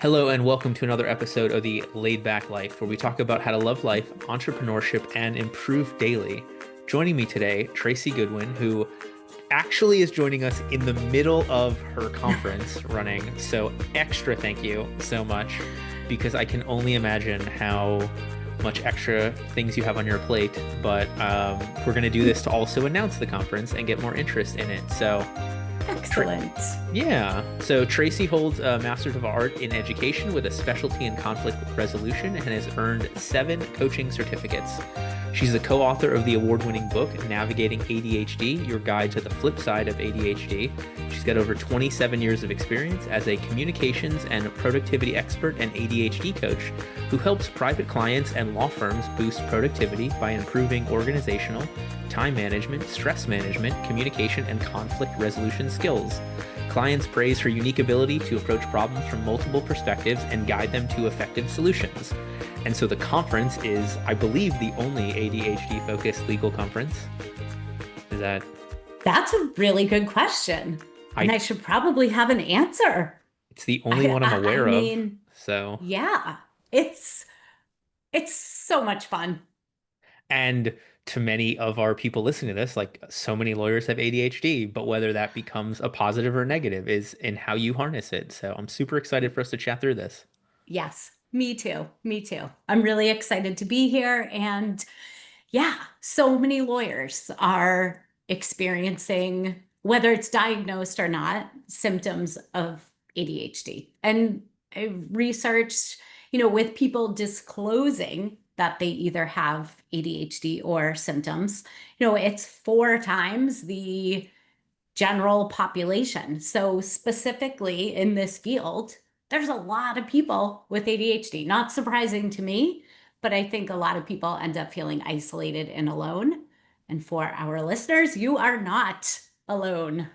Hello, and welcome to another episode of the Laid Back Life, where we talk about how to love life, entrepreneurship, and improve daily. Joining me today, Tracey Goodwin, who actually is joining us in the middle of her conference running. So, extra thank you so much, because I can only imagine how much extra things you have on your plate. But we're going to do this to also announce the conference and get more interest in it. So, Tra- Excellent. yeah. So Tracey holds a Master's of Art in Education with a specialty in conflict resolution and has earned 7 coaching certificates. She's the co-author of the award-winning book, Navigating ADHD, Your Guide to the Flip Side of ADHD. She's got over 27 years of experience as a communications and productivity expert and ADHD coach who helps private clients and law firms boost productivity by improving organizational, time management, stress management, communication, and conflict resolution skills. Clients praise her unique ability to approach problems from multiple perspectives and guide them to effective solutions. And so the conference is, I believe, the only ADHD-focused legal conference. Is that That's a really good question. And I I should probably have an answer. it's the only I one I'm I, I aware of. mean, So, yeah, it's it's so much fun. and to many of our people listening to this, like so many lawyers have ADHD, but whether that becomes a positive or negative is in how you harness it. So I'm super excited for us to chat through this. Yes, me too. Me too. I'm really excited to be here. And yeah, so many lawyers are experiencing, whether it's diagnosed or not, symptoms of ADHD. And I researched, with people disclosing that they either have ADHD or symptoms, it's 4 times the general population. So, specifically in this field, there's a lot of people with ADHD. Not surprising to me, but I think a lot of people end up feeling isolated and alone. And for our listeners, you are not alone.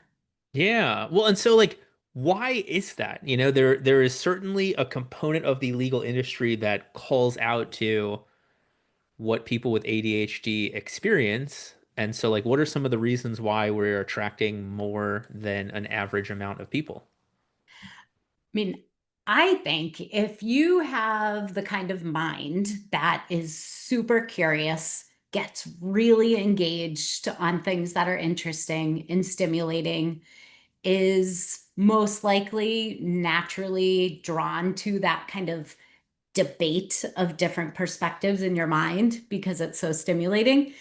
Yeah. Well, and so like why is that? There is certainly a component of the legal industry that calls out to what people with ADHD experience. And so like what are some of the reasons why we're attracting more than an average amount of people? I mean, I think if you have the kind of mind that is super curious, gets really engaged on things that are interesting and stimulating, is most likely naturally drawn to that kind of debate of different perspectives in your mind because it's so stimulating.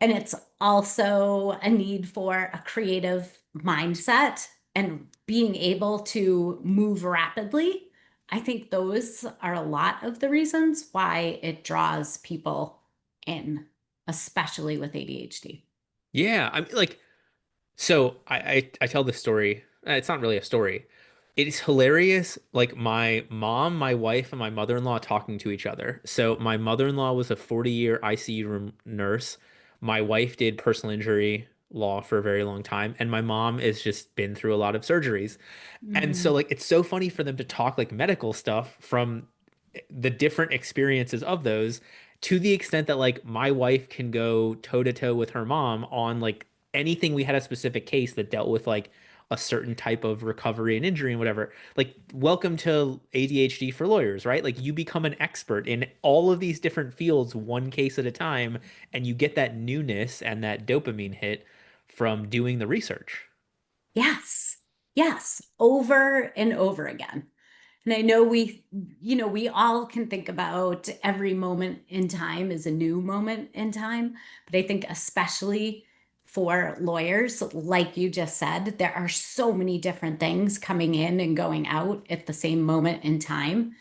And it's also a need for a creative mindset and being able to move rapidly. I think those are a lot of the reasons why it draws people in, especially with ADHD. Yeah, I mean like so I tell this story. It's not really a story. It is hilarious. Like my mom, my wife, and my mother-in-law talking to each other. So my mother-in-law was a 40-year ICU room nurse. My wife did personal injury law for a very long time, and my mom has just been through a lot of surgeries. And so Mm. like it's so funny for them to talk like medical stuff from the different experiences of those to the extent that like my wife can go toe to toe with her mom on like anything we had a specific case that dealt with like a certain type of recovery and injury and whatever. Like, welcome to ADHD for lawyers, right? Like, you become an expert in all of these different fields, one case at a time, and you get that newness and that dopamine hit from doing the research. Yes, yes, over and over again. And I know we all can think about every moment in time as a new moment in time, but I think especially for lawyers, like you just said, there are so many different things coming in and going out at the same moment in time.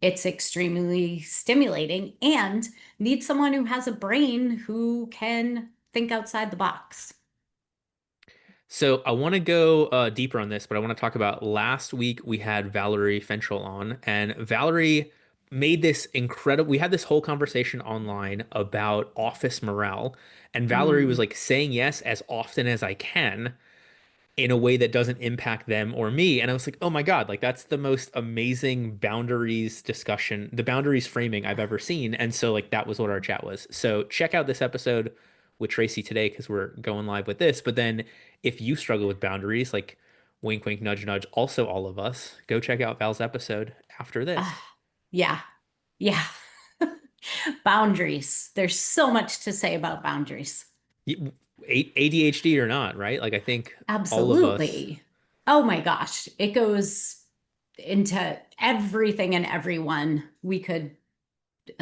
It's extremely stimulating and need someone who has a brain who can think outside the box. So I want to go deeper on this, but I want to talk about last week we had Valerie Fentrell on, and Valerie made this incredible. We had this whole conversation online about office morale, and Valerie was Mm. like saying yes as often as I can in a way that doesn't impact them or me. And I was like, oh my God, like that's the most amazing boundaries discussion, the boundaries framing I've ever seen. And so like that was what our chat was. So check out this episode with Tracey today because we're going live with this. But then if you struggle with boundaries, like wink, wink, nudge, nudge, also all of us, go check out Val's episode after this. Ah, yeah. Yeah. Boundaries. There's so much to say about boundaries. ADHD or not, right? Like I think all of us. Absolutely. Oh my gosh. It goes into everything and everyone. We could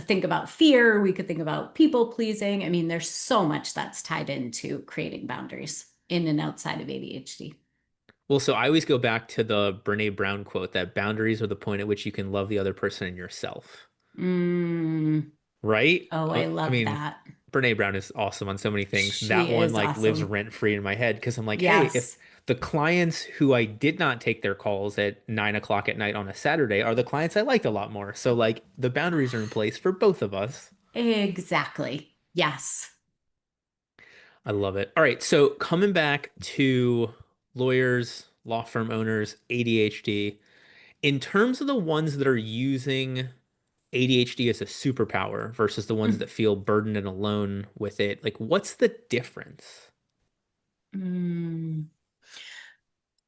think about fear. We could think about people pleasing. I mean, there's so much that's tied into creating boundaries in and outside of ADHD. Well, so I always go back to the Brene Brown quote that boundaries are the point at which you can love the other person and yourself, Mm, right? oh, I I love mean, that. Brene Brown is awesome on so many things. That She one is like lives awesome. rent free in my head because I'm like, hey, if Yes, the clients who I did not take their calls at 9 o'clock at night on a Saturday are the clients I liked a lot more. So like the boundaries are in place for both of us. exactly. Yes. I love it. All right, so coming back to lawyers, law firm owners, ADHD, in terms of the ones that are using ADHD as a superpower versus the ones that feel burdened and alone with it, like what's the difference? Mm.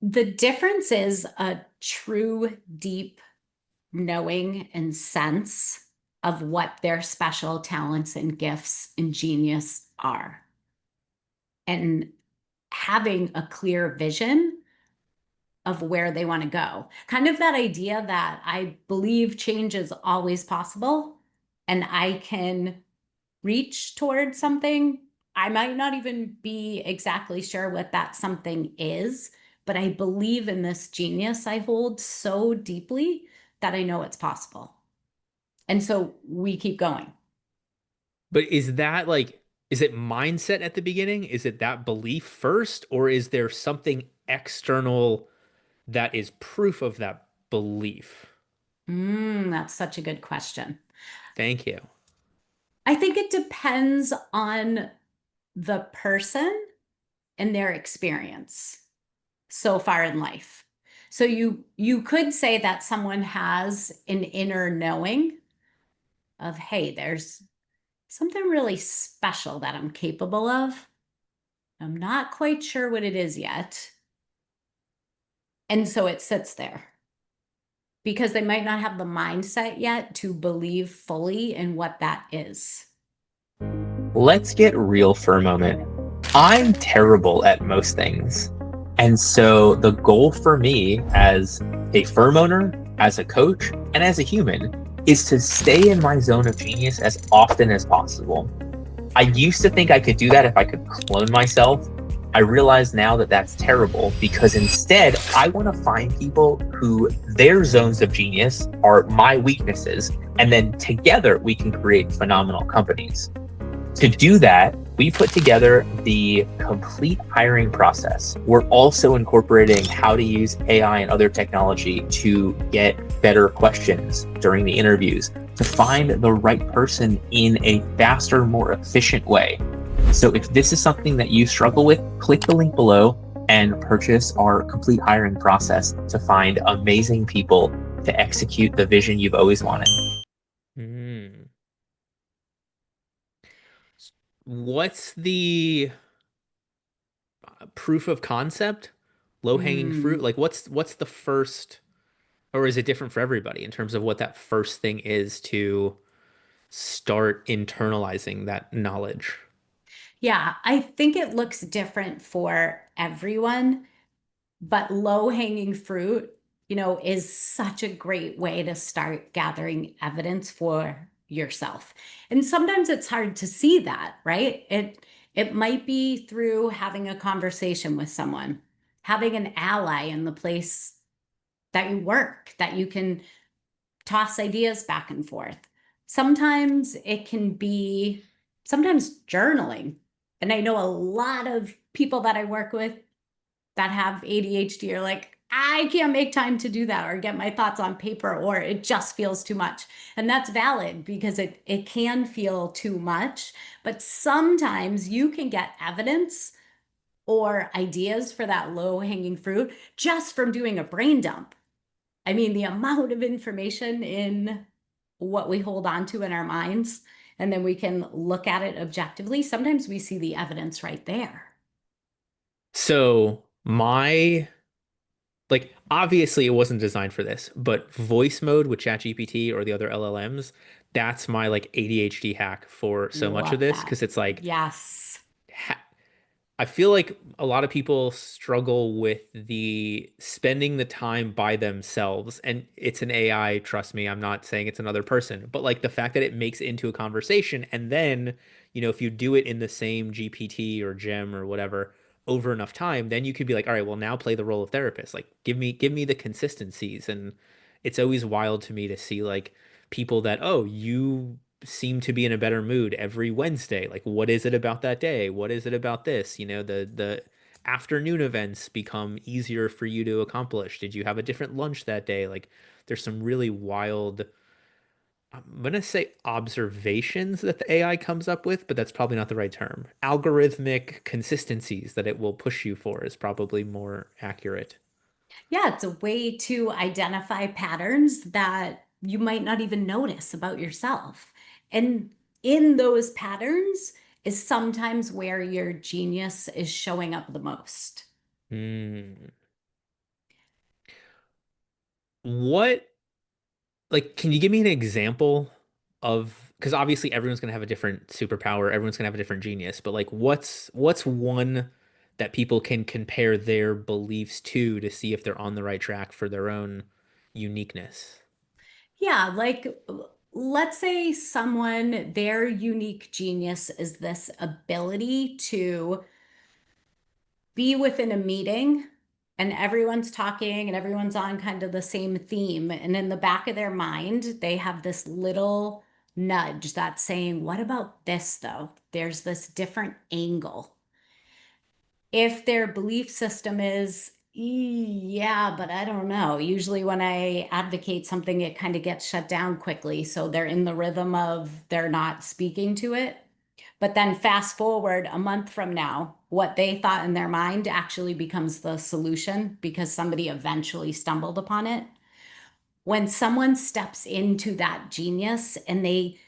The difference is a true, deep knowing and sense of what their special talents and gifts and genius are, and having a clear vision of where they want to go. Kind of that idea that I believe change is always possible and I can reach towards something. I might not even be exactly sure what that something is, but I believe in this genius I hold so deeply that I know it's possible. And so we keep going. But is that like, is it mindset at the beginning? Is it that belief first, or is there something external that is proof of that belief? That's such a good question. Thank you. I think it depends on the person and their experience so far in life. So you could say that someone has an inner knowing of, hey, there's something really special that I'm capable of. I'm not quite sure what it is yet. And so it sits there because they might not have the mindset yet to believe fully in what that is. Let's get real for a moment. I'm terrible at most things. And so the goal for me as a firm owner, as a coach, and as a human is to stay in my zone of genius as often as possible. I used to think I could do that if I could clone myself. I realize now that that's terrible because instead I want to find people who their zones of genius are my weaknesses. And then together we can create phenomenal companies. To do that, we put together the complete hiring process. We're also incorporating how to use AI and other technology to get better questions during the interviews, to find the right person in a faster, more efficient way. So if this is something that you struggle with, click the link below and purchase our complete hiring process to find amazing people to execute the vision you've always wanted. Hmm. What's the proof of concept? Low-hanging fruit? Mm, Like what's the first, or is it different for everybody in terms of what that first thing is to start internalizing that knowledge? yeah, I think it looks different for everyone, but low hanging fruit, is such a great way to start gathering evidence for yourself. And sometimes it's hard to see that, right? It might be through having a conversation with someone, having an ally in the place that you work, that you can toss ideas back and forth. Sometimes it can be sometimes journaling. And I know a lot of people that I work with that have ADHD are like, I can't make time to do that or get my thoughts on paper, or it just feels too much. And that's valid because it can feel too much. But sometimes you can get evidence or ideas for that low hanging fruit just from doing a brain dump. I mean, the amount of information in what we hold on to in our minds, and then we can look at it objectively. Sometimes we see the evidence right there. So my Like, obviously, it wasn't designed for this, but voice mode with ChatGPT or the other LLMs, that's my like ADHD hack for so much of Love this that. because it's like Yes. ha I feel like a lot of people struggle with the spending the time by themselves, and it's an AI, trust me, I'm not saying it's another person, but like the fact that it makes it into a conversation, and then, if you do it in the same GPT or gem or whatever over enough time, then you could be like, all right, well, now play the role of therapist. Like, give me the consistencies, and it's always wild to me to see like people that, oh, you seem to be in a better mood every Wednesday. Like, what is it about that day? What is it about this? The afternoon events become easier for you to accomplish. Did you have a different lunch that day? Like, there's some really wild, I'm gonna say observations that the AI comes up with, but that's probably not the right term. Algorithmic consistencies that it will push you for is probably more accurate. Yeah, it's a way to identify patterns that you might not even notice about yourself. And in those patterns is sometimes where your genius is showing up the most. Hmm. What like, can you give me an example of, because obviously everyone's gonna have a different superpower, everyone's gonna have a different genius, but like what's one that people can compare their beliefs to see if they're on the right track for their own uniqueness? Yeah, like let's say someone, their unique genius is this ability to be within a meeting and everyone's talking and everyone's on kind of the same theme. And in the back of their mind, they have this little nudge that's saying, what about this though? There's this different angle. If their belief system is, yeah, but I don't know. Usually, when I advocate something, it kind of gets shut down quickly. So they're in the rhythm of they're not speaking to it. But then fast forward a month from now, what they thought in their mind actually becomes the solution because somebody eventually stumbled upon it. When someone steps into that genius and they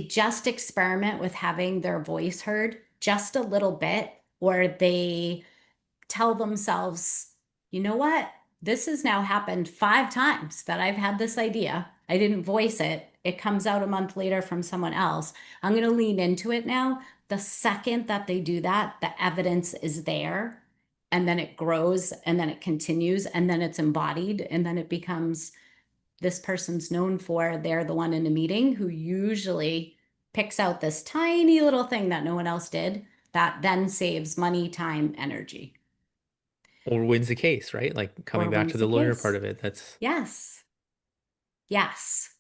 just experiment with having their voice heard just a little bit, or they tell themselves, you know what? This has now happened 5 times that I've had this idea. I didn't voice it. It comes out a month later from someone else. I'm going to lean into it now. The second that they do that, the evidence is there. And then it grows and then it continues and then it's embodied and then it becomes this person's known for. They're the one in a meeting who usually picks out this tiny little thing that no one else did that then saves money, time, energy. Or wins the case, right? Like coming Or back to wins the the lawyer part case. of it. That's Yes. Yes.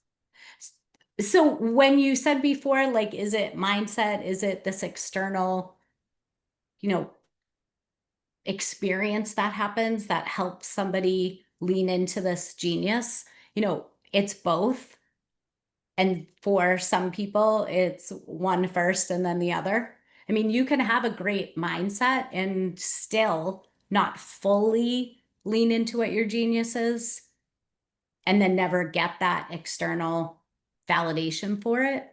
So when you said before, like, is it mindset? Is it this external, you know, experience that happens that helps somebody lean into this genius? It's both. And for some people, it's one first and then the other. I mean, you can have a great mindset and still not fully lean into what your genius is and then never get that external validation for it.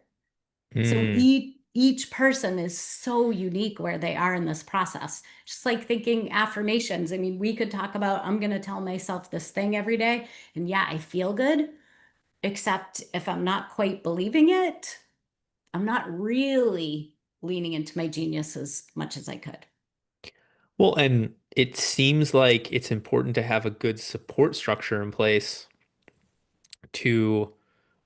So mm. each person is so unique where they are in this process. Just like thinking affirmations. I mean, we could talk about, I'm going to tell myself this thing every day. And yeah, I feel good, except if I'm not quite believing it, I'm not really leaning into my genius as much as I could. Well, and it seems like it's important to have a good support structure in place to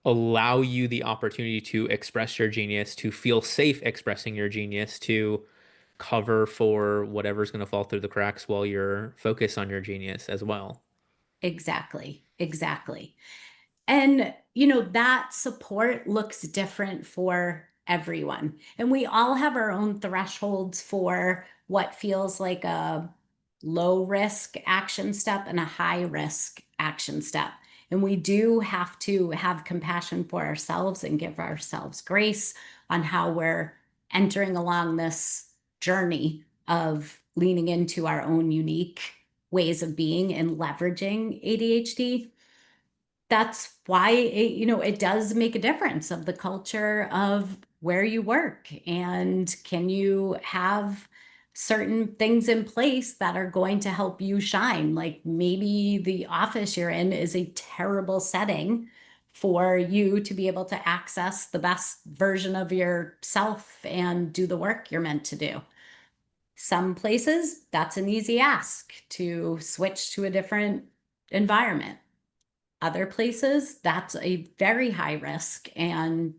allow you the opportunity to express your genius, to feel safe expressing your genius, to cover for whatever's going to fall through the cracks while you're focused on your genius as well. Exactly. Exactly. And, that support looks different for everyone. And we all have our own thresholds for what feels like a low risk action step and a high risk action step. And we do have to have compassion for ourselves and give ourselves grace on how we're entering along this journey of leaning into our own unique ways of being and leveraging ADHD. That's why it does make a difference of the culture of where you work and can you have certain things in place that are going to help you shine. Like maybe the office you're in is a terrible setting for you to be able to access the best version of yourself and do the work you're meant to do. Some places, that's an easy ask to switch to a different environment. Other places, that's a very high risk and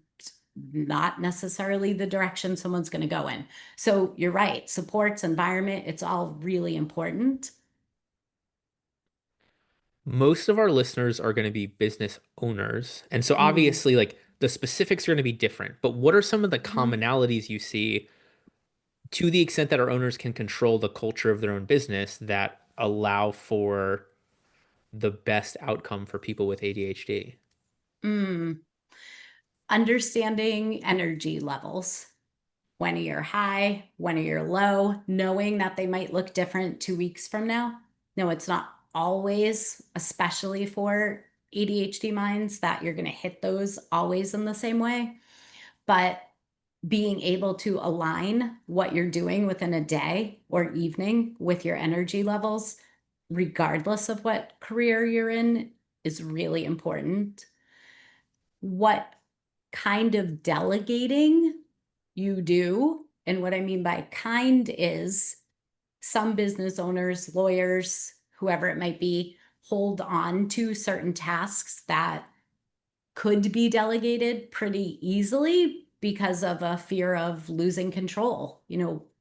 not necessarily the direction someone's going to go in. So you're right, supports, environment, it's all really important. Most of our listeners are going to be business owners. And so Mm. obviously, like the specifics are going to be different, but what are some of the Mhm. commonalities you see to the extent that our owners can control the culture of their own business that allow for the best outcome for people with ADHD? Mm. Understanding energy levels. When are you high? When are you low? Knowing that they might look different 2 weeks from now. No, it's not always, especially for ADHD minds, that you're going to hit those always in the same way. But being able to align what you're doing within a day or evening with your energy levels, regardless of what career you're in, is really important. What kind of delegating you do, and what I mean by kind is some business owners, lawyers, whoever it might be, hold on to certain tasks that could be delegated pretty easily because of a fear of losing control.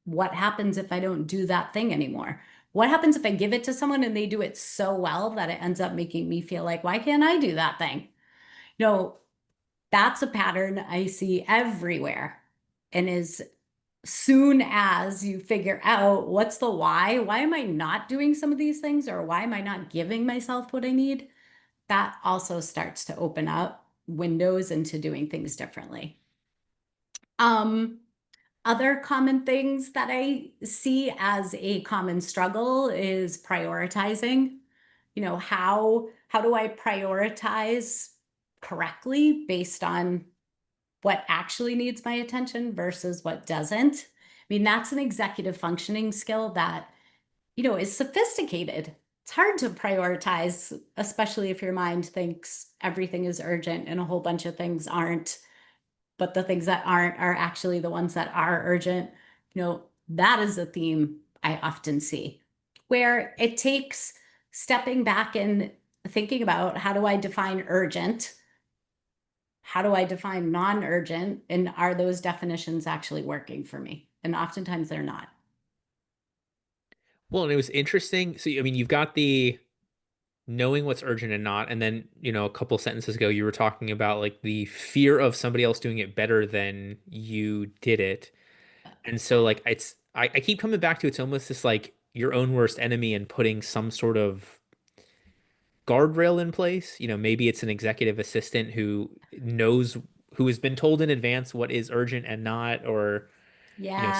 What happens if I don't do that thing anymore? What happens if I give it to someone and they do it so well that it ends up making me feel like, why can't I do that thing? No, that's a pattern I see everywhere. And as soon as you figure out what's the why am I not doing some of these things, or why am I not giving myself what I need? That also starts to open up windows into doing things differently. Um, Other common things that I see as a common struggle is prioritizing. How do I prioritize correctly based on what actually needs my attention versus what doesn't? I mean, that's an executive functioning skill that, is sophisticated. It's hard to prioritize, especially if your mind thinks everything is urgent and a whole bunch of things aren't, but the things that aren't are actually the ones that are urgent. That is a theme I often see, where it takes stepping back and thinking about, how do I define urgent? How do I define non-urgent? And are those definitions actually working for me? And oftentimes they're not. Well, and it was interesting. So, I mean, you've got the knowing what's urgent and not, and then, a couple sentences ago, you were talking about like the fear of somebody else doing it better than you did it. And so, like, I keep coming back to it's almost this like your own worst enemy and putting some sort of guardrail in place. Maybe it's an executive assistant who has been told in advance what is urgent and not, or,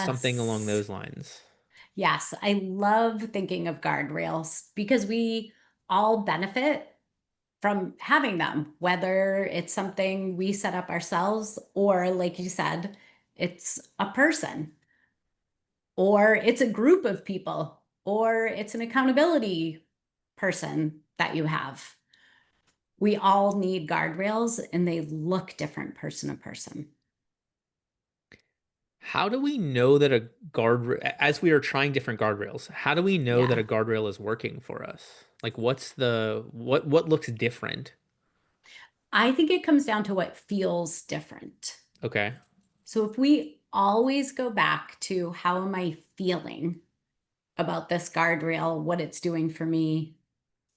something along Yes. those lines. Yes. I love thinking of guardrails because we all benefit from having them, whether it's something we set up ourselves, or like you said, it's a person, or it's a group of people, or it's an accountability person that you have. We all need guardrails and they look different person to person. How do we know that a as we are trying different guardrails, how do we know that Yeah. a guardrail is working for us? Like, what looks different? I think it comes down to what feels different. Okay. So if we always go back to, how am I feeling about this guardrail, what it's doing for me,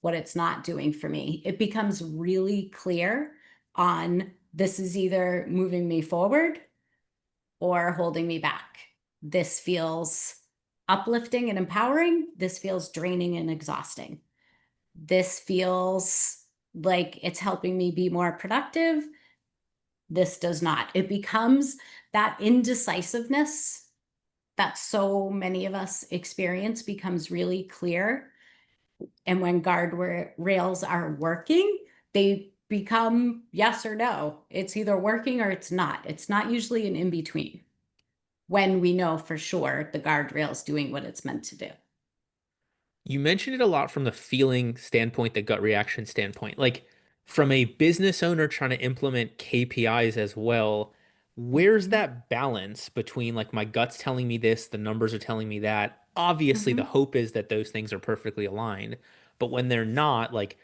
what it's not doing for me, it becomes really clear on, this is either moving me forward or holding me back. This feels uplifting and empowering. This feels draining and exhausting. This feels like it's helping me be more productive. This does not. It becomes that indecisiveness that so many of us experience becomes really clear. And when guardrails are working, they become yes or no. It's either working or it's not. It's not usually an in between. when we know for sure the guardrail's doing what it's meant to do. You mentioned it a lot from the feeling standpoint, the gut reaction standpoint. Like from a business owner trying to implement KPIs as well, where's Mhm. that balance between like my gut's telling me this, the numbers are telling me that? Obviously, the Mhm. hope is that those things are perfectly aligned. But when they're not, like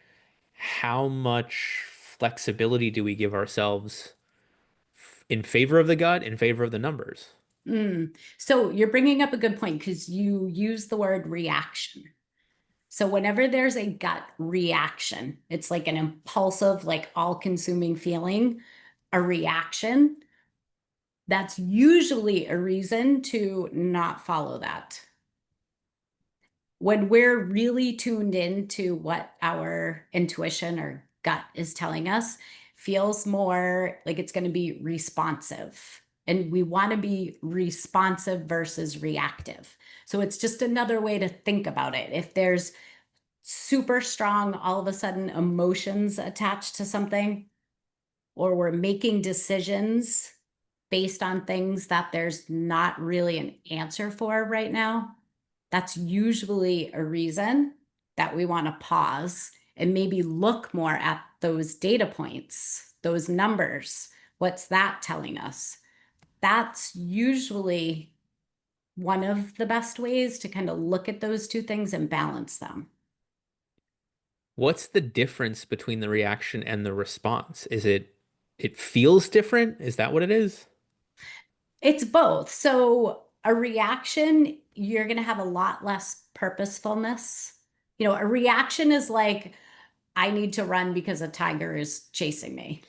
how much flexibility do we give ourselves in favor of the gut, in favor of the numbers? So you're bringing up a good point because you use the word reaction. So whenever there's a gut reaction, it's like an impulsive, like all-consuming feeling, a reaction, that's usually a reason to not follow that. When we're really tuned in to what our intuition or gut is telling us, feels more like it's going to be responsive. And we want to be responsive versus reactive. So it's just another way to think about it. If there's super strong, all of a sudden, emotions attached to something, or we're making decisions based on things that there's not really an answer for right now, that's usually a reason that we want to pause and maybe look more at those data points, those numbers. What's that telling us? That's usually one of the best ways to kind of look at those two things and balance them. What's the difference between the reaction and the response? Is it feels different? Is that what it is? It's both. So a reaction, you're going to have a lot less purposefulness. A reaction is like, I need to run because a tiger is chasing me.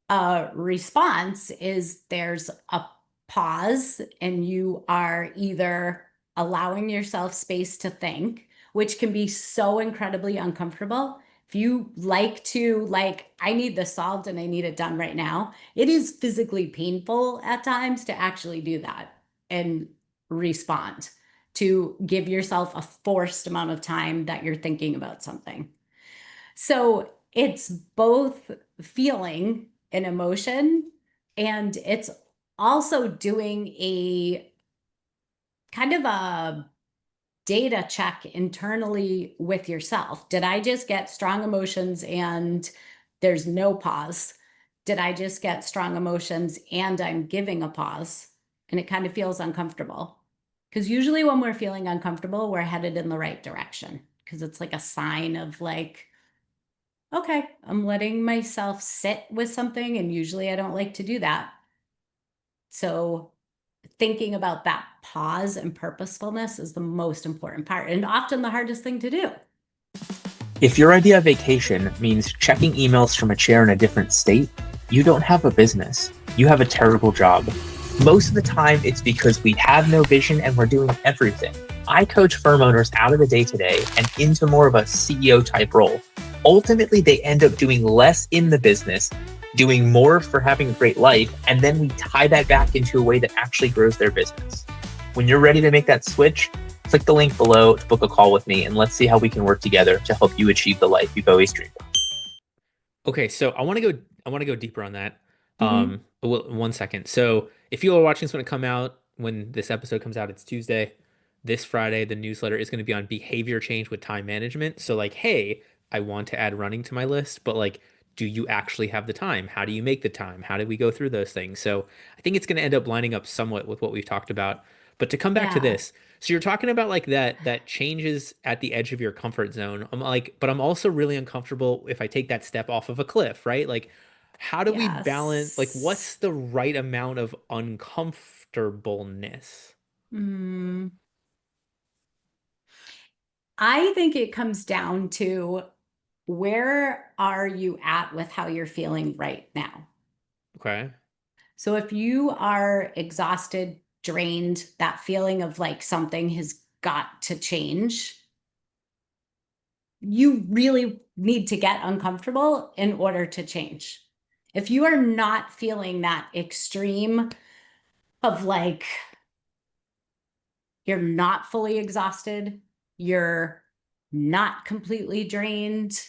A response is there's a pause and you are either allowing yourself space to think, which can be so incredibly uncomfortable. If you like to, like, I need this solved and I need it done right now, it is physically painful at times to actually do that and respond, to give yourself a forced amount of time that you're thinking about something. So it's both feeling an emotion, and it's also doing a kind of a data check internally with yourself. Did I just get strong emotions and there's no pause? Did I just get strong emotions and I'm giving a pause? And it kind of feels uncomfortable. Because usually when we're feeling uncomfortable, we're headed in the right direction. Because it's like a sign of like, okay, I'm letting myself sit with something, and usually I don't like to do that. So thinking about that pause and purposefulness is the most important part, and often the hardest thing to do. If your idea of vacation means checking emails from a chair in a different state, you don't have a business. You have a terrible job. Most of the time, it's because we have no vision and we're doing everything. I coach firm owners out of the day-to-day and into more of a CEO type role. Ultimately, they end up doing less in the business, doing more for having a great life, and then we tie that back into a way that actually grows their business. When you're ready to make that switch, click the link below to book a call with me, and let's see how we can work together to help you achieve the life you've always dreamed of. Okay, so I want to go deeper on that. Mhm. One second. So if you are watching this when it come out, when this episode comes out, it's Tuesday. This Friday, the newsletter is going to be on behavior change with time management. So like, hey, I want to add running to my list, but like, do you actually have the time? How do you make the time? How do we go through those things? So I think it's going to end up lining up somewhat with what we've talked about. But to come back to Yeah. this, so you're talking about like that changes at the edge of your comfort zone. I'm like, but I'm also really uncomfortable if I take that step off of a cliff, right? Like, how do we balance, like, Yes. what's the right amount of uncomfortableness? Mm. I think it comes down to, where are you at with how you're feeling right now? Okay. So if you are exhausted, drained, that feeling of like something has got to change, you really need to get uncomfortable in order to change. If you are not feeling that extreme of like, you're not fully exhausted, you're not completely drained,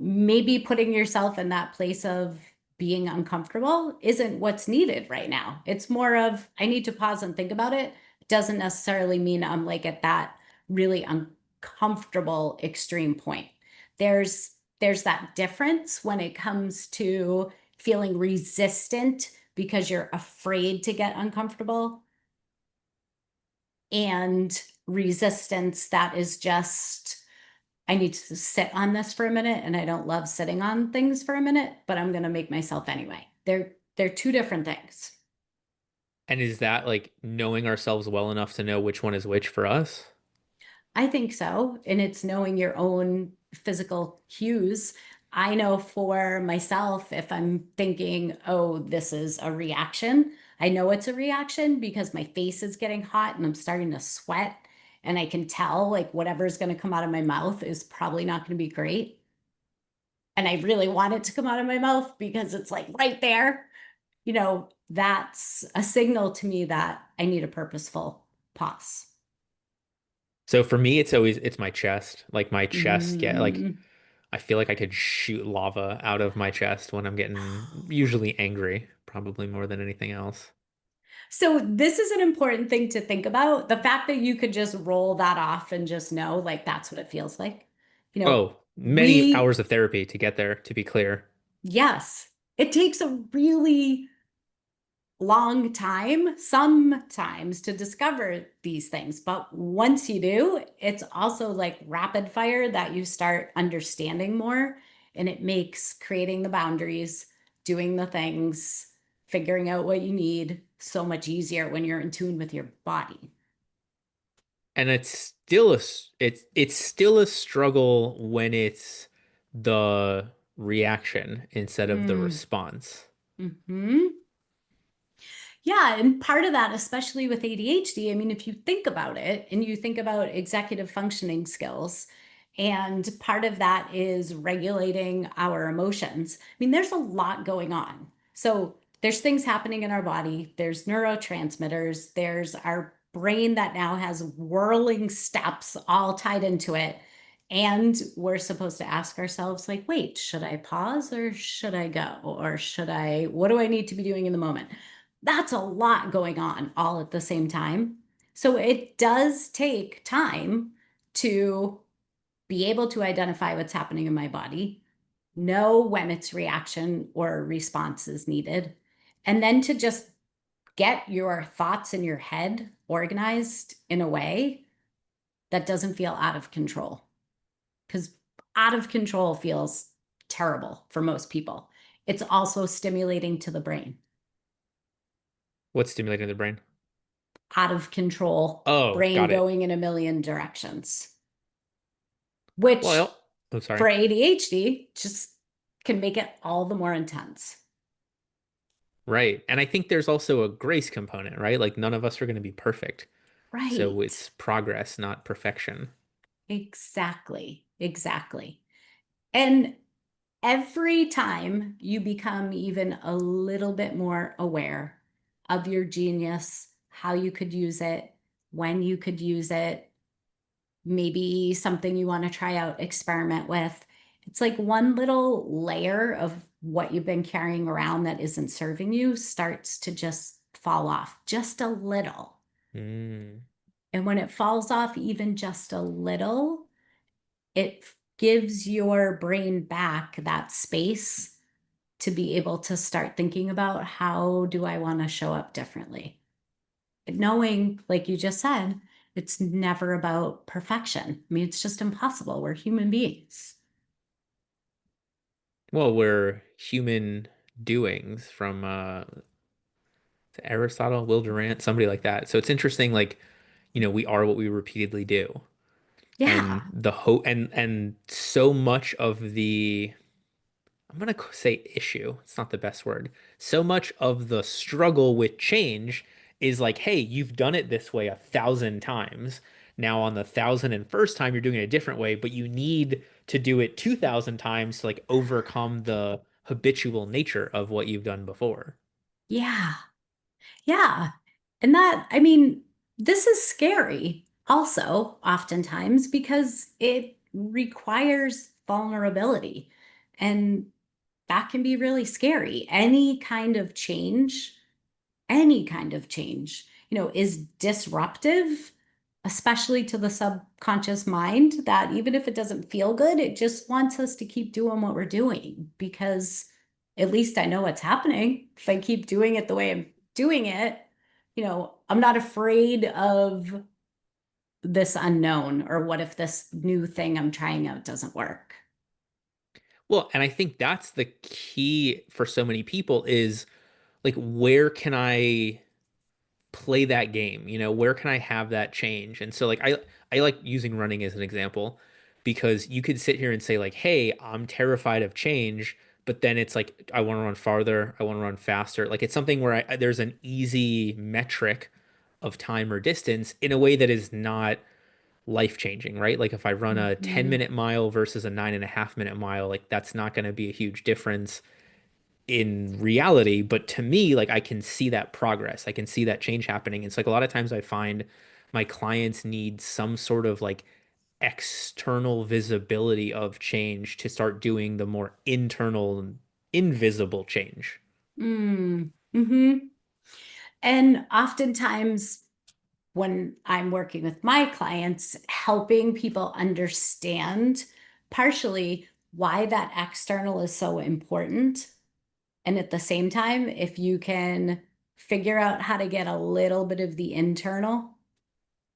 maybe putting yourself in that place of being uncomfortable isn't what's needed right now. It's more of, I need to pause and think about it. It doesn't necessarily mean I'm like at that really uncomfortable extreme point. There's that difference when it comes to feeling resistant because you're afraid to get uncomfortable, and resistance that is just, I need to sit on this for a minute, and I don't love sitting on things for a minute, but I'm going to make myself anyway. They're two different things. And is that like knowing ourselves well enough to know which one is which for us? I think so. And it's knowing your own physical cues. I know for myself, if I'm thinking, oh, this is a reaction, I know it's a reaction because my face is getting hot and I'm starting to sweat. And I can tell like whatever's going to come out of my mouth is probably not going to be great. And I really want it to come out of my mouth because it's like right there. That's a signal to me that I need a purposeful pause. So for me, it's my chest. Like my chest get like Mm. I feel like I could shoot lava out of my chest when I'm getting usually angry, probably more than anything else. So this is an important thing to think about. The fact that you could just roll that off and just know, like, that's what it feels like. You know, Oh, many we, hours of therapy to get there, to be clear. yes, it takes a really long time sometimes to discover these things. But once you do, it's also like rapid fire that you start understanding more. And it makes creating the boundaries, doing the things, figuring out what you need so much easier when you're in tune with your body. And it's still a struggle when it's the reaction instead of the Mm. response. Hmm. Yeah, and part of that, especially with ADHD, I mean, if you think about it and you think about executive functioning skills, and part of that is regulating our emotions. I mean, there's a lot going on. So there's things happening in our body, there's neurotransmitters, there's our brain that now has whirling steps all tied into it. And we're supposed to ask ourselves, like, wait, should I pause or should I go? Or what do I need to be doing in the moment? That's a lot going on all at the same time. So it does take time to be able to identify what's happening in my body, know when it's reaction or response is needed, and then to just get your thoughts in your head organized in a way that doesn't feel out of control. Because out of control feels terrible for most people. It's also stimulating to the brain. What's stimulating the brain? Out of control, Oh, brain got it. going in a million directions, which Well, I'm sorry. for ADHD just can make it all the more intense. Right. And I think there's also a grace component, right? Like none of us are going to be perfect. So Right. it's progress, not perfection. Exactly. Exactly. And every time you become even a little bit more aware of your genius, how you could use it, when you could use it, maybe something you want to try out, experiment with. It's like one little layer of what you've been carrying around that isn't serving you starts to just fall off just a little. Mm. And when it falls off even just a little, it gives your brain back that space to be able to start thinking about, how do I want to show up differently? Knowing, like you just said, it's never about perfection. I mean, it's just impossible. We're human beings. Well, we're human doings from Aristotle, Will Durant, somebody like that. So it's interesting, like, we are what we repeatedly do. And Yeah. the hope and so much of the I'm gonna say issue. It's not the best word. So much of the struggle with change is like, hey, you've done it this way 1,000 times. Now on the 1,001st time, you're doing it a different way, but you need to do it 2,000 times to like overcome the habitual nature of what you've done before. Yeah. Yeah. And that, I mean, this is scary also, oftentimes, because it requires vulnerability. And that can be really scary. Any kind of change, is disruptive, especially to the subconscious mind, that even if it doesn't feel good, it just wants us to keep doing what we're doing because at least I know what's happening. If I keep doing it the way I'm doing it, I'm not afraid of this unknown, or what if this new thing I'm trying out doesn't work? Well, and I think that's the key for so many people is like, where can I play that game? Where can I have that change? And so like I like using running as an example because you could sit here and say like, "Hey, I'm terrified of change," but then it's like I want to run farther, I want to run faster. Like it's something where there's an easy metric of time or distance in a way that is not life changing, right? Like if I run a 10 Mhm. minute mile versus a 9.5 minute mile, like that's not going to be a huge difference in reality, but to me, like I can see that progress. I can see that change happening. It's like a lot of times I find my clients need some sort of like external visibility of change to start doing the more internal and invisible change. Mm. Hmm. And oftentimes, when I'm working with my clients, helping people understand partially why that external is so important. And at the same time, if you can figure out how to get a little bit of the internal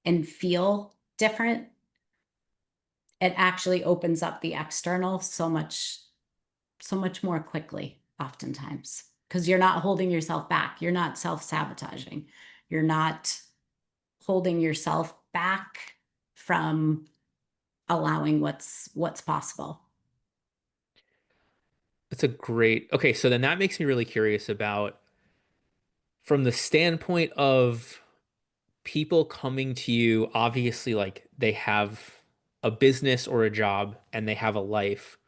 and feel different, it actually opens up the external so much more quickly, oftentimes, because you're not holding yourself back. You're not self-sabotaging. You're not holding yourself back from allowing what's possible. That's a great. Okay, so then that makes me really curious about from the standpoint of people coming to you, obviously like they have a business or a job and they have a life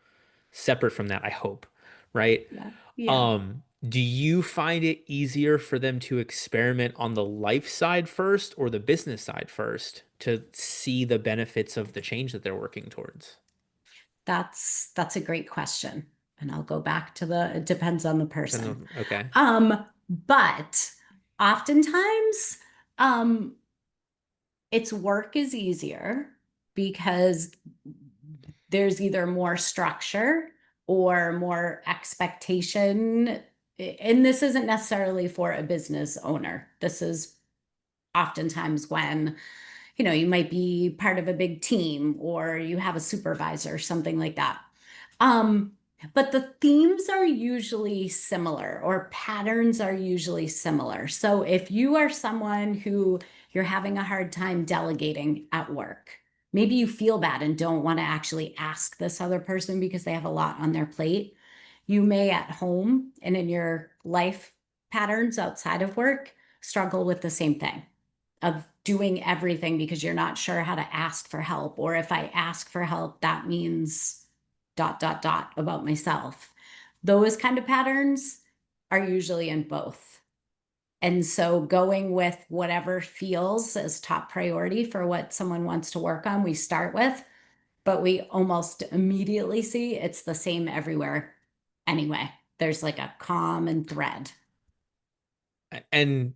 separate from that, I hope, right? Yeah. Yeah. Do you find it easier for them to experiment on the life side first or the business side first to see the benefits of the change that they're working towards? That's a great question. And I'll go back to the it depends on the person. Okay. But oftentimes, um, its work is easier because there's either more structure or more expectation. And this isn't necessarily for a business owner. This is oftentimes when, you might be part of a big team or you have a supervisor, something like that. Um, but the themes are usually similar, or patterns are usually similar. So if you are someone who you're having a hard time delegating at work, maybe you feel bad and don't want to actually ask this other person because they have a lot on their plate. You may at home and in your life patterns outside of work struggle with the same thing of doing everything because you're not sure how to ask for help. Or if I ask for help, that means dot, dot, dot about myself. Those kind of patterns are usually in both. And so going with whatever feels as top priority for what someone wants to work on, we start with, but we almost immediately see it's the same everywhere anyway. There's like a common thread. And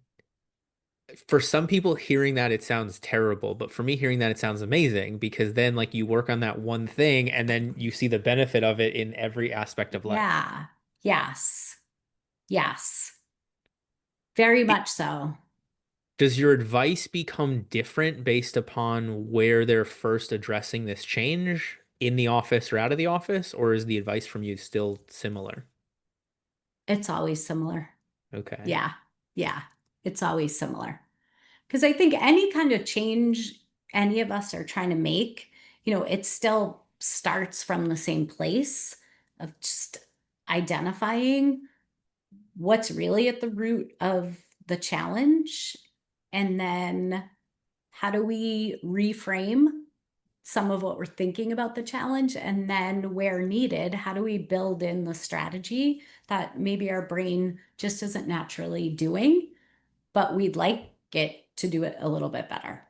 for some people hearing that it sounds terrible, but for me hearing that it sounds amazing because then like you work on that one thing and then you see the benefit of it in every aspect of life. Yeah. Yes. Yes. Very It- much so. Does your advice become different based upon where they're first addressing this change in the office or out of the office, or is the advice from you still similar? It's always similar. Okay. Yeah. Yeah. It's always similar. Because I think any kind of change any of us are trying to make, it still starts from the same place of just identifying what's really at the root of the challenge. And then how do we reframe some of what we're thinking about the challenge? And then where needed, how do we build in the strategy that maybe our brain just isn't naturally doing, but we'd like it to do it a little bit better?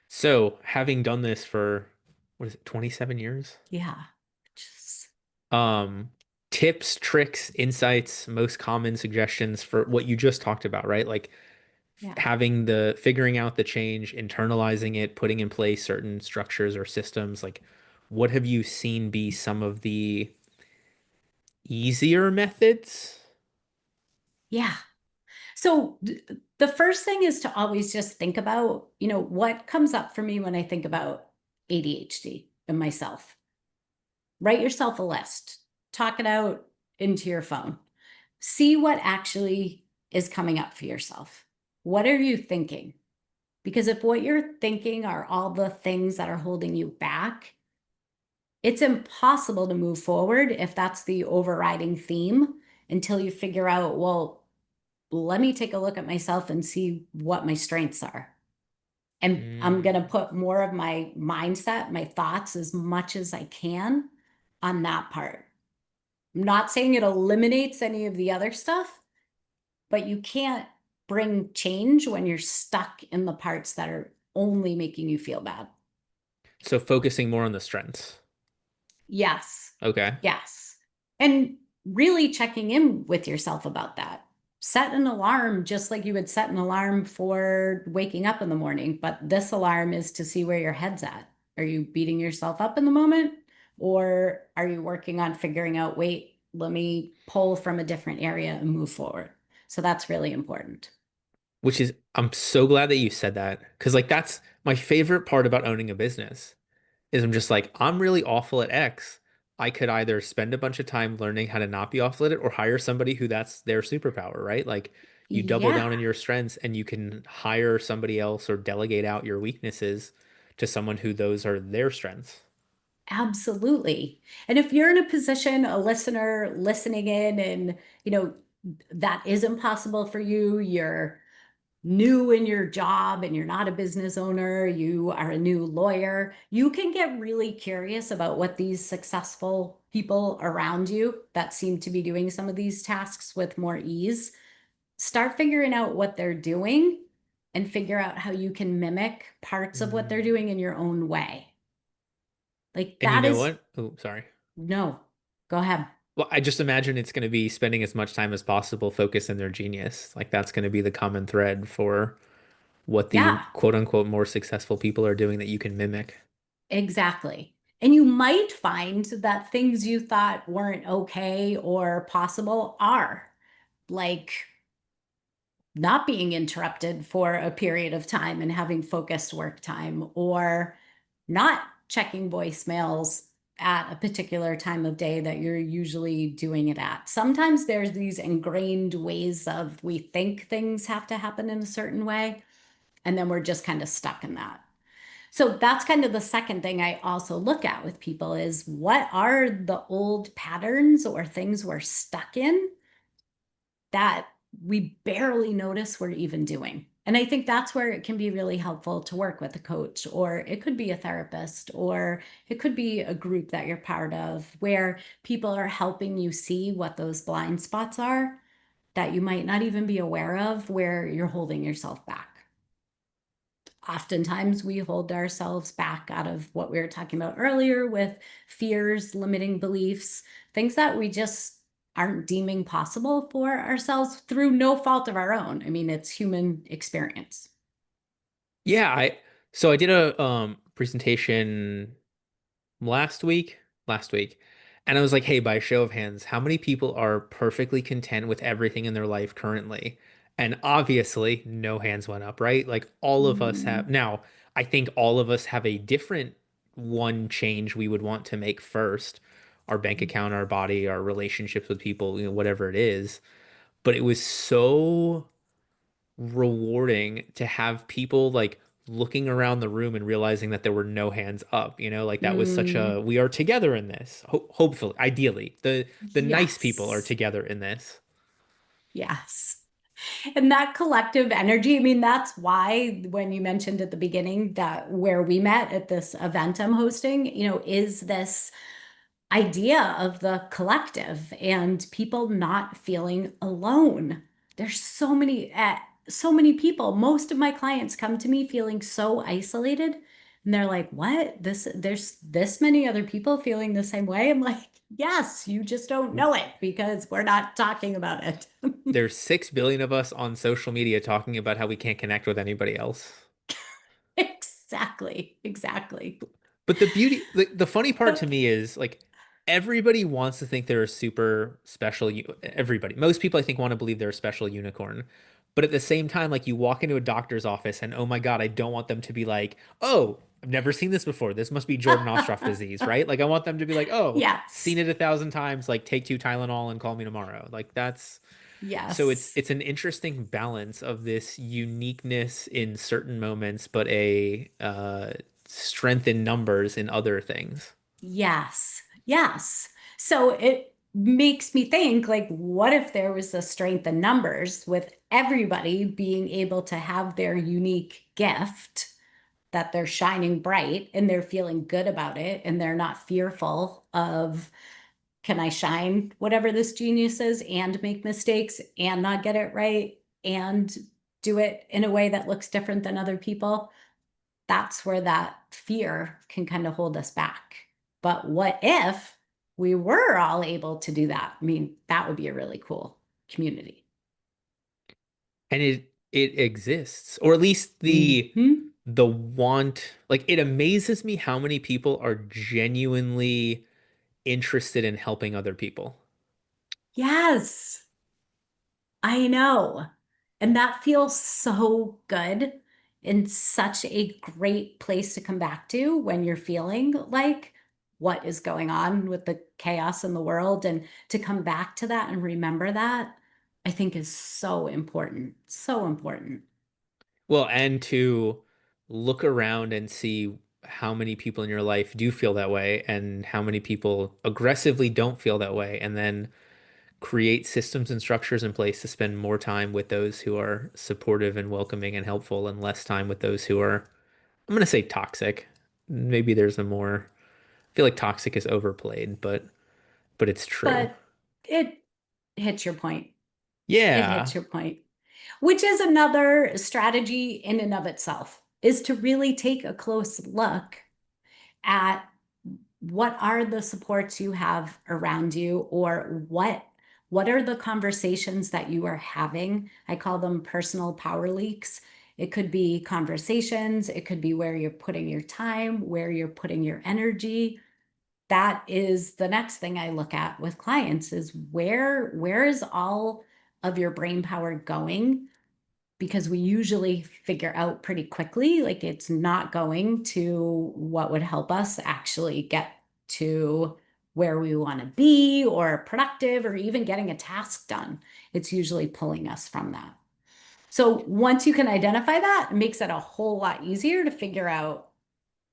So, having done this for what is it, 27 years? Yeah. Just Um, tips, tricks, insights, most common suggestions for what you just talked about, right? Like Yeah. having the figuring out the change, internalizing it, putting in place certain structures or systems. Like, what have you seen be some of the easier methods? Yeah. So the first thing is to always just think about, what comes up for me when I think about ADHD and myself. Write yourself a list, talk it out into your phone. See what actually is coming up for yourself. What are you thinking? Because if what you're thinking are all the things that are holding you back, it's impossible to move forward if that's the overriding theme until you figure out, well, let me take a look at myself and see what my strengths are. And I'm going to Mm. put more of my mindset, my thoughts, as much as I can on that part. I'm not saying it eliminates any of the other stuff, but you can't bring change when you're stuck in the parts that are only making you feel bad. So focusing more on the strengths. Yes. Okay. Yes. And really checking in with yourself about that. Set an alarm just like you would set an alarm for waking up in the morning, but this alarm is to see where your head's at. Are you beating yourself up in the moment? Or are you working on figuring out, wait, let me pull from a different area and move forward? So that's really important. Which is, I'm so glad that you said that because, like, that's my favorite part about owning a business is I'm just like, I'm really awful at X. I could either spend a bunch of time learning how to not be awful at it or hire somebody who that's their superpower, right? Like, you double Yeah, down on your strengths and you can hire somebody else or delegate out your weaknesses to someone who those are their strengths. absolutely. And if you're in a position, a listener listening in, and that isn't possible for you, you're new in your job and you're not a business owner, you are a new lawyer, you can get really curious about what these successful people around you that seem to be doing some of these tasks with more ease, start figuring out what they're doing and figure out how you can mimic parts of what they're Mm. doing in your own way. Like And you that know is, what? Oh, sorry. no, go ahead. Well, I just imagine it's going to be spending as much time as possible focused in their genius. Like that's going to be the common thread for what the Yeah, quote unquote more successful people are doing that you can mimic. exactly. And you might find that things you thought weren't okay or possible are, like not being interrupted for a period of time and having focused work time, or not checking voicemails at a particular time of day that you're usually doing it at. Sometimes there's these ingrained ways of we think things have to happen in a certain way, and then we're just kind of stuck in that. So that's kind of the second thing I also look at with people is what are the old patterns or things we're stuck in that we barely notice we're even doing. And I think that's where it can be really helpful to work with a coach, or it could be a therapist, or it could be a group that you're part of where people are helping you see what those blind spots are that you might not even be aware of, where you're holding yourself back. Oftentimes we hold ourselves back out of what we were talking about earlier with fears, limiting beliefs, things that we just aren't deeming possible for ourselves through no fault of our own. I mean, it's human experience. Yeah, I did a presentation last week, and I was like, "Hey, by show of hands, how many people are perfectly content with everything in their life currently?" And obviously, no hands went up, right? Like all of us have. Mm, Now, I think all of us have a different one change we would want to make first. Our bank account, our body, our relationships with people, whatever it is. But it was so rewarding to have people like looking around the room and realizing that there were no hands up, like that was such a mm, we are together in this. Hopefully, ideally, the nice people are yes. together in this. Yes. And that collective energy, I mean, that's why when you mentioned at the beginning that where we met at this event I'm hosting, is this idea of the collective and people not feeling alone. There's so many people. Most of my clients come to me feeling so isolated, and they're like, "What? There's this many other people feeling the same way." I'm like, Yes, you just don't know it because we're not talking about it. There's 6 billion of us on social media talking about how we can't connect with anybody else. Exactly. Exactly. But the funny part to But me is like everybody wants to think they're a super special. Everybody, most people I think want to believe they're a special unicorn. But at the same time, like you walk into a doctor's office and oh my God, I don't want them to be like, oh, I've never seen this before. This must be Jordan Ostroff disease, right? Like I want them to be like, oh, yes. seen it 1,000 times. Like take 2 Tylenol and call me tomorrow. Like that's so Yes. it's an interesting balance of this uniqueness in certain moments, but a strength in numbers in other things. Yes. Yes. So it makes me think like, what if there was a strength in numbers with everybody being able to have their unique gift that they're shining bright and they're feeling good about it and they're not fearful of, can I shine whatever this genius is and make mistakes and not get it right and do it in a way that looks different than other people? That's where that fear can kind of hold us back. But what if we were all able to do that? I mean, that would be a really cool community. And it exists, or at least Hmm. the want, like it amazes me how many people are genuinely interested in helping other people. Yes, I know. And that feels so good and such a great place to come back to when you're feeling like what is going on with the chaos in the world. And to come back to that and remember that, I think is so important. So important. Well, and to look around and see how many people in your life do feel that way and how many people aggressively don't feel that way, and then create systems and structures in place to spend more time with those who are supportive and welcoming and helpful and less time with those who are, I'm going to say toxic. Maybe there's a more, I feel like toxic is overplayed, but it's true. But it hits your point. It Yeah. hits your point, which is another strategy in and of itself, is to really take a close look at what are the supports you have around you, or what are the conversations that you are having. I call them personal power leaks. It could be conversations, it could be where you're putting your time, where you're putting your energy. That is the next thing I look at with clients, is where is all of your brain power going? Because we usually figure out pretty quickly, like it's not going to what would help us actually get to where we want to be or productive or even getting a task done. It's usually pulling us from that. So once you can identify that, it makes it a whole lot easier to figure out,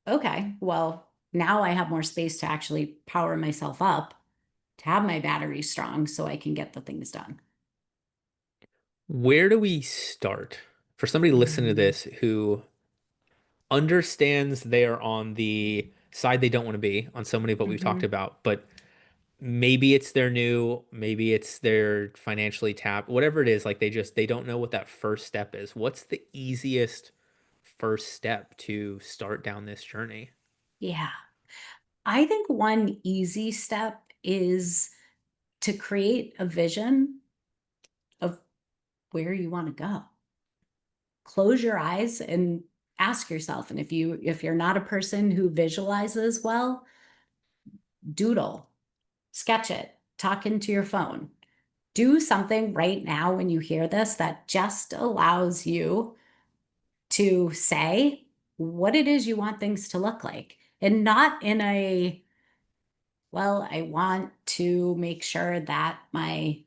okay, well, now I have more space to actually power myself up, to have my battery strong so I can get the things done. Where do we start for somebody listening to Mm, this who understands they're on the side they don't want to be on so many of what we've talked mhm. about, but maybe it's their new, maybe it's their financially tapped, whatever it is, like they don't know what that first step is. What's the easiest first step to start down this journey? Yeah. I think one easy step is to create a vision of where you want to go. Close your eyes and ask yourself. And if you're not a person who visualizes well, doodle, sketch it, talk into your phone. Do something right now when you hear this that just allows you to say what it is you want things to look like. And not in a, well, I want to make sure that my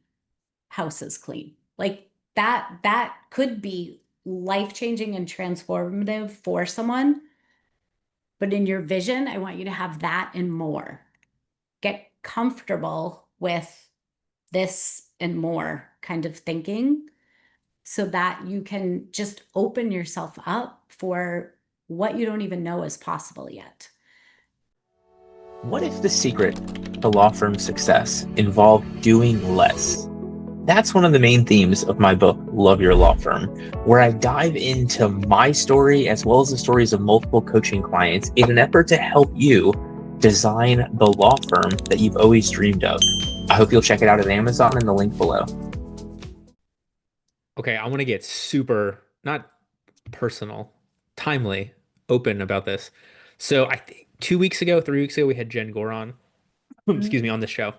house is clean. Like that could be life-changing and transformative for someone. But in your vision, I want you to have that and more. Get comfortable with this and more kind of thinking so that you can just open yourself up for what you don't even know is possible yet. What if the secret to law firm success involved doing less? That's one of the main themes of my book, Love Your Law Firm, where I dive into my story as well as the stories of multiple coaching clients in an effort to help you design the law firm that you've always dreamed of. I hope you'll check it out at Amazon in the link below. Okay, I want to get super, not personal, timely, open about this. So I think 2 weeks ago, 3 weeks ago, we had Jen Gore on, excuse me, Mhm. on the show.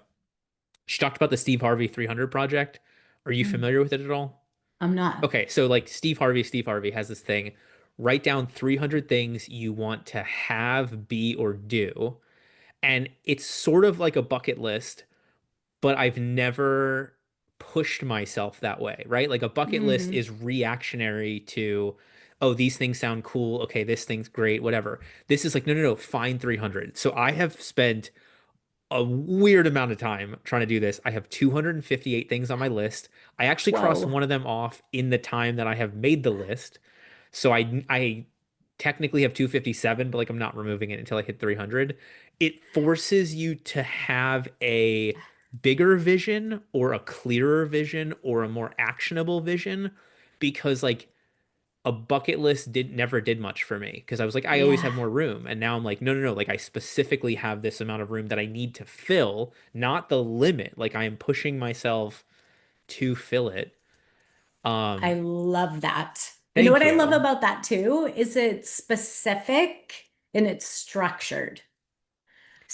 She talked about the Steve Harvey 300 project. Are you Mm, familiar with it at all? I'm not. Okay, so like Steve Harvey has this thing. Write down 300 things you want to have, be, or do. And it's sort of like a bucket list, but I've never pushed myself that way, right? Like a bucket list Mm, is reactionary to, oh, these things sound cool. Okay, this thing's great, whatever. This is like, no, no, no, find 300. So I have spent a weird amount of time trying to do this. I have 258 things on my list. I actually crossed whoa. one of them off in the time that I have made the list. So I technically have 257, but like I'm not removing it until I hit 300. It forces you to have a bigger vision or a clearer vision or a more actionable vision because like a bucket list never did much for me because I was like I always Yeah. have more room, and now I'm like no, no, no, like I specifically have this amount of room that I need to fill, not the limit. Like I am pushing myself to fill it. I um love that. You know Thank what I love you. about that too is it's specific and it's structured.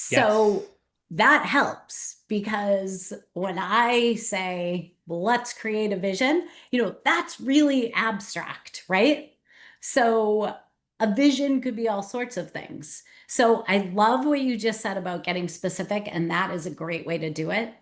Yes. So that helps because when I say, well, let's create a vision, that's really abstract, right? So a vision could be all sorts of things. So I love what you just said about getting specific, and that is a great way to do it.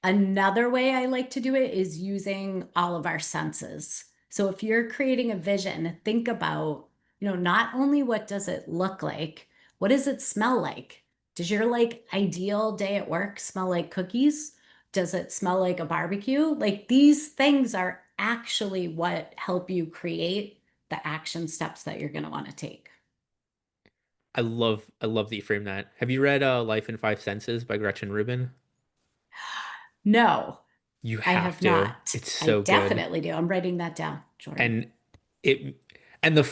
Another way I like to do it is using all of our senses. So if you're creating a vision, think about, not only what does it look like, what does it smell like? Does your like ideal day at work smell like cookies? Does it smell like a barbecue? Like these things are actually what help you create the action steps that you're going to want to take. I love that you frame that. Have you read Life in Five Senses by Gretchen Rubin? No, You I have have to. not. It's I so good. definitely do. I'm writing that down, Jordan. And it and the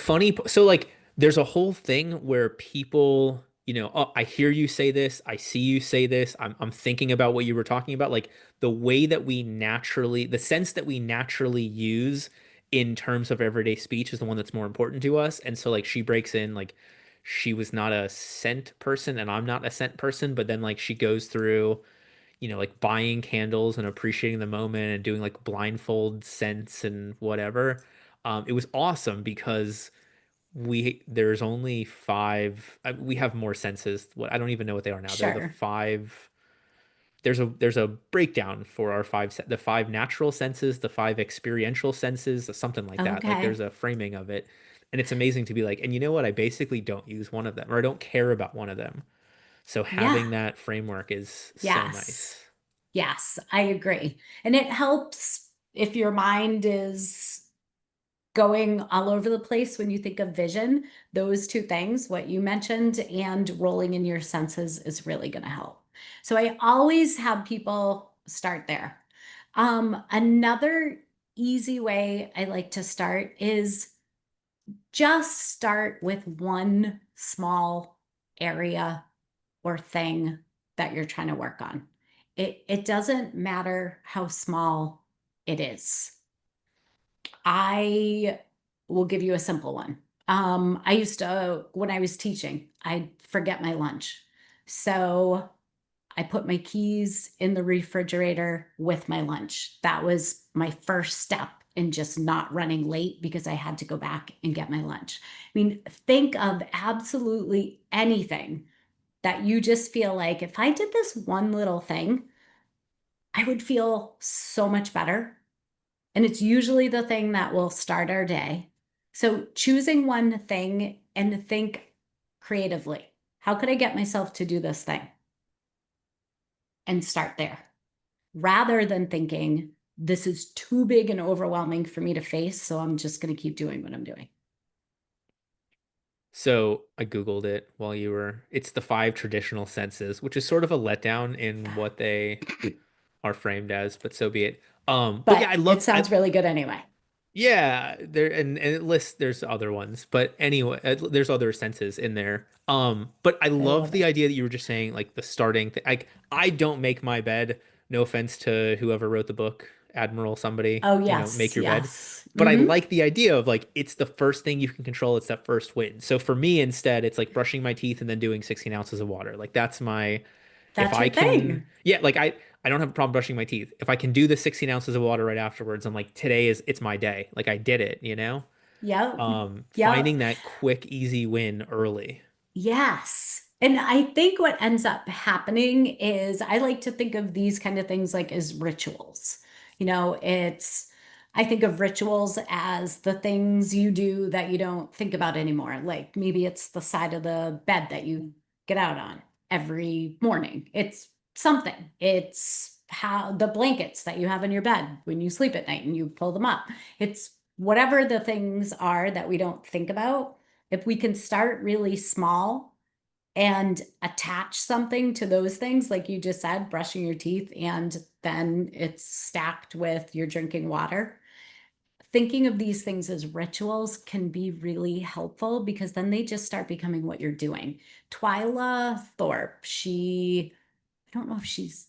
so like there's a whole thing where people, oh, I hear you say this, I see you say this, I'm thinking about what you were talking about, like the way that the sense that we naturally use in terms of everyday speech is the one that's more important to us. And so like she breaks in like she was not a scent person and I'm not a scent person, but then like she goes through like buying candles and appreciating the moment and doing like blindfold scents and whatever. It was awesome because there's only five. We have more senses. What I don't even know what they are now. They're the Sure. five. There's a breakdown for our the five natural senses, the five experiential senses, something like that. Like there's Okay. a framing of it, and it's amazing to be like, and you know what? I basically don't use one of them, or I don't care about one of them. So Yeah. having that framework is so Yes. nice. Yes, I agree. And it helps if your mind is going all over the place when you think of vision. Those two things, what you mentioned and rolling in your senses, is really going to help. So I always have people start there. Another easy way I like to start is just start with one small area or thing that you're trying to work on. It doesn't matter how small it is. I will give you a simple one. I used to, when I was teaching, I'd forget my lunch. So I put my keys in the refrigerator with my lunch. That was my first step in just not running late because I had to go back and get my lunch. I mean, think of absolutely anything that you just feel like if I did this one little thing, I would feel so much better. And it's usually the thing that will start our day. So choosing one thing and think creatively. How could I get myself to do this thing? And start there rather than thinking this is too big and overwhelming for me to face. So I'm just going to keep doing what I'm doing. So I Googled it while you were. It's the five traditional senses, which is sort of a letdown in what they are framed as, but so be it. But yeah, But it sounds really good anyway. Yeah, there and it lists there's other ones, but anyway, there's other senses in there. But I I love love the it. idea that you were just saying like the starting thing. Like I don't make my bed. No offense to whoever wrote the book, Admiral somebody, Oh, make yes, your bed. yes. But I like the idea of like it's the first thing you can control. It's that first win. So for me, instead, it's like brushing my teeth and then doing 16 ounces of water. Like that's my if That's I your can, thing. yeah, like I don't have a problem brushing my teeth. If I can do the 16 ounces of water right afterwards, I'm like, today is it's my day. Like I did it, you know? Yep. Finding Yep. that quick, easy win early. Yes. And I think what ends up happening is I like to think of these kind of things like as rituals. I think of rituals as the things you do that you don't think about anymore. Like maybe it's the side of the bed that you get out on every morning. It's something. It's how the blankets that you have in your bed when you sleep at night and you pull them up. It's whatever the things are that we don't think about. If we can start really small and attach something to those things, like you just said, brushing your teeth, and then it's stacked with your drinking water. Thinking of these things as rituals can be really helpful because then they just start becoming what you're doing. Twyla Thorpe, I don't know if she's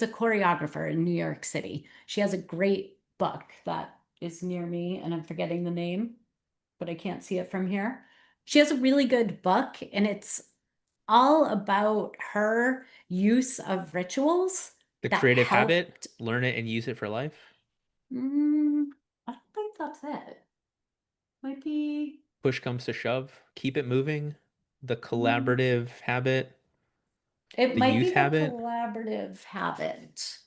a choreographer in New York City. She has a great book that is near me, and I'm forgetting the name, but I can't see it from here. She has a really good book, and it's all about her use of rituals The that creative habit, helped. learn it and use it for life. Mm, I don't think that's it. Might be. Push comes to shove, keep it moving. The mm, collaborative habit, It the might be youth the habit. collaborative habit.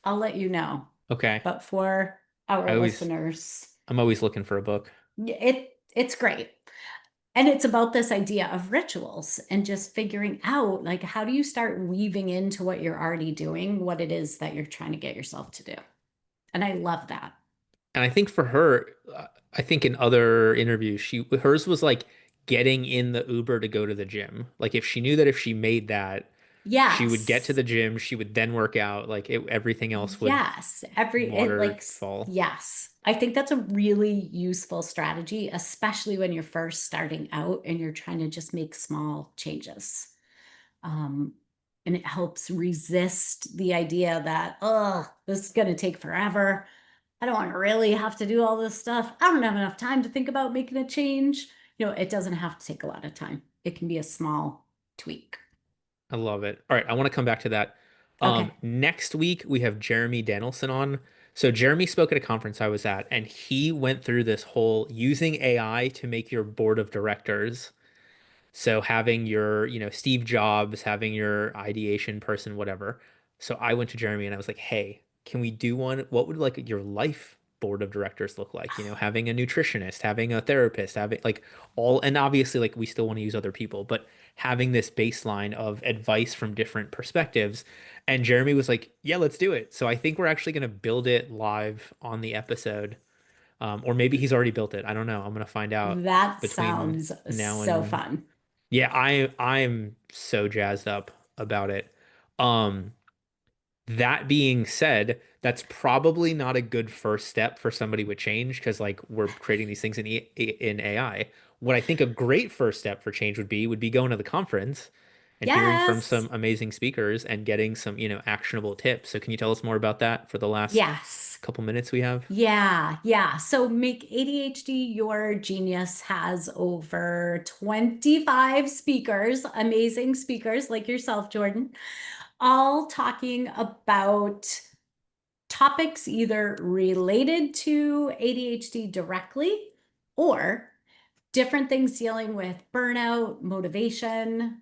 I'll let you know. Okay. But for our I always, listeners, I'm always looking for a book. it's great. And it's about this idea of rituals and just figuring out like how do you start weaving into what you're already doing, what it is that you're trying to get yourself to do. And I love that. And I think for her, I think in other interviews, hers was like getting in the Uber to go to the gym. Like if she knew that if she made that, she would get to Yes. the gym, she would then work out, like everything else would Yes. waterfall. Yes. I think that's a really useful strategy, especially when you're first starting out and you're trying to just make small changes. Um, and it helps resist the idea that, oh, this is going to take forever. I don't want to really have to do all this stuff. I don't have enough time to think about making a change. It doesn't have to take a lot of time. It can be a small tweak. I love it. All right, I want to come back to that. Okay. Next week we have Jeremy Danielson on. So Jeremy spoke at a conference I was at, and he went through this whole using AI to make your board of directors. So having your, Steve Jobs, having your ideation person, whatever. So I went to Jeremy and I was like, hey, can we do one? What would like your life board of directors look like? Having a nutritionist, having a therapist, having like all, and obviously like we still want to use other people, but having this baseline of advice from different perspectives. And Jeremy was like, yeah, let's do it. So I think we're actually going to build it live on the episode. Or maybe he's already built it. I don't know. I'm going to find out That between sounds now so and fun. yeah, I'm so jazzed up about it. Um, that being said, that's probably not a good first step for somebody with change because like we're creating these things in AI. What I think a great first step for change would be going to the conference and hearing from Yes. some amazing speakers and getting some, actionable tips. So can you tell us more about that for the last Yes. couple minutes we have? Yeah, yeah. So Make ADHD Your Genius has over 25 speakers, amazing speakers like yourself, Jordan, all talking about topics either related to ADHD directly or different things dealing with burnout, motivation,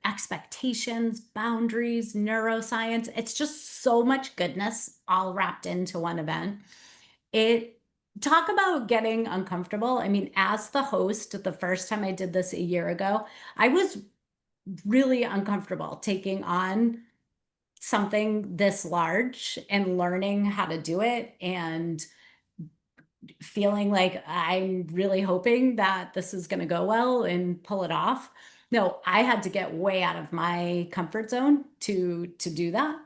expectations, boundaries, neuroscience. It's just so much goodness all wrapped into one event. It Talk about getting uncomfortable. I mean, as the host, the first time I did this a year ago, I was really uncomfortable taking on something this large and learning how to do it and feeling like I'm really hoping that this is going to go well and pull it off. No, I had to get way out of my comfort zone to do that.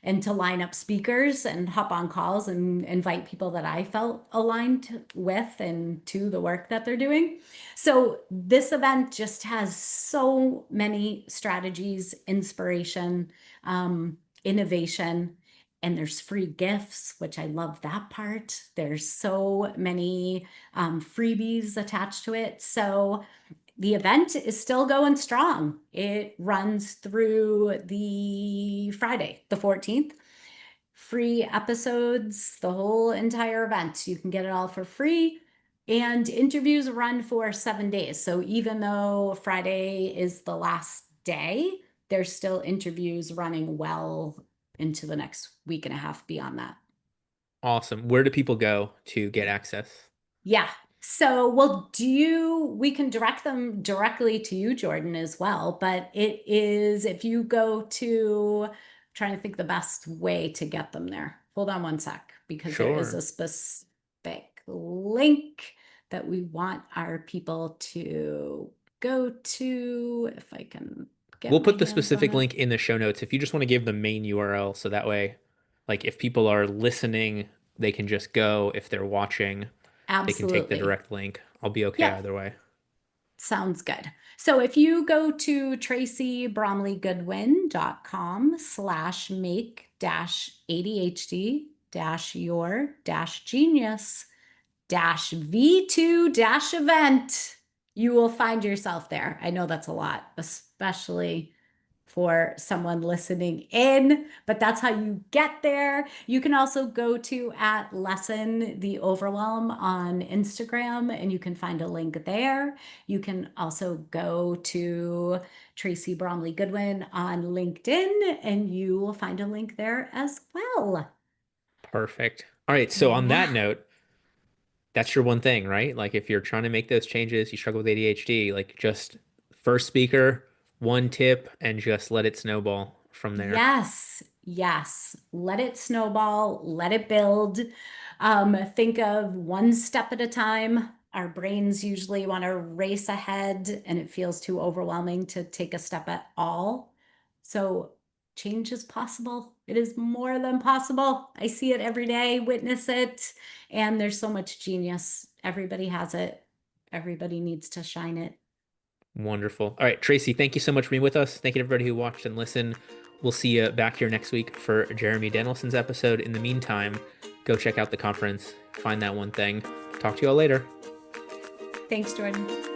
and to line up speakers and hop on calls and invite people that I felt aligned with and to the work that they're doing. So this event just has so many strategies, inspiration, innovation, and there's free gifts, which I love that part. There's so many freebies attached to it. So the event is still going strong. It runs through the Friday, the 14th. Free episodes, the whole entire event. You can get it all for free. And interviews run for 7 days. So even though Friday is the last day, there's still interviews running well into the next week and a half beyond that. Awesome. Where do people go to get access? Yeah. So, we can direct them directly to you, Jordan, as well. But it is, if you go to, trying to think the best way to get them there. Hold on one sec, because there is Sure. a specific link that we want our people to go to. If I can get We'll my put the hands specific on it. link in the show notes if you just want to give the main URL, so that way, like if people are listening, they can just go. If they're watching, they can take the Absolutely. direct link. I'll be okay Yep. either way. Sounds good. So if you go to tracybromleygoodwin.com/make ADHD your genius V2 event, you will find yourself there. I know that's a lot, especially for someone listening in, but that's how you get there. You can also go to @lessen the overwhelm on Instagram and you can find a link there. You can also go to Tracey Bromley Goodwin on LinkedIn and you will find a link there as well. Perfect. All right. So on that Yeah. note, that's your one thing, right? Like if you're trying to make those changes, you struggle with ADHD, like just first speaker, one tip, and just let it snowball from there. Yes, yes. Let it snowball, let it build. Think of one step at a time. Our brains usually want to race ahead and it feels too overwhelming to take a step at all. So change is possible. It is more than possible. I see it every day, witness it, and there's so much genius. Everybody has it. Everybody needs to shine it. Wonderful. All right, Tracey, thank you so much for being with us. Thank you to everybody who watched and listened. We'll see you back here next week for Jeremy Danielson's episode. In the meantime, go check out the conference, find that one thing. Talk to you all later. Thanks, Jordan.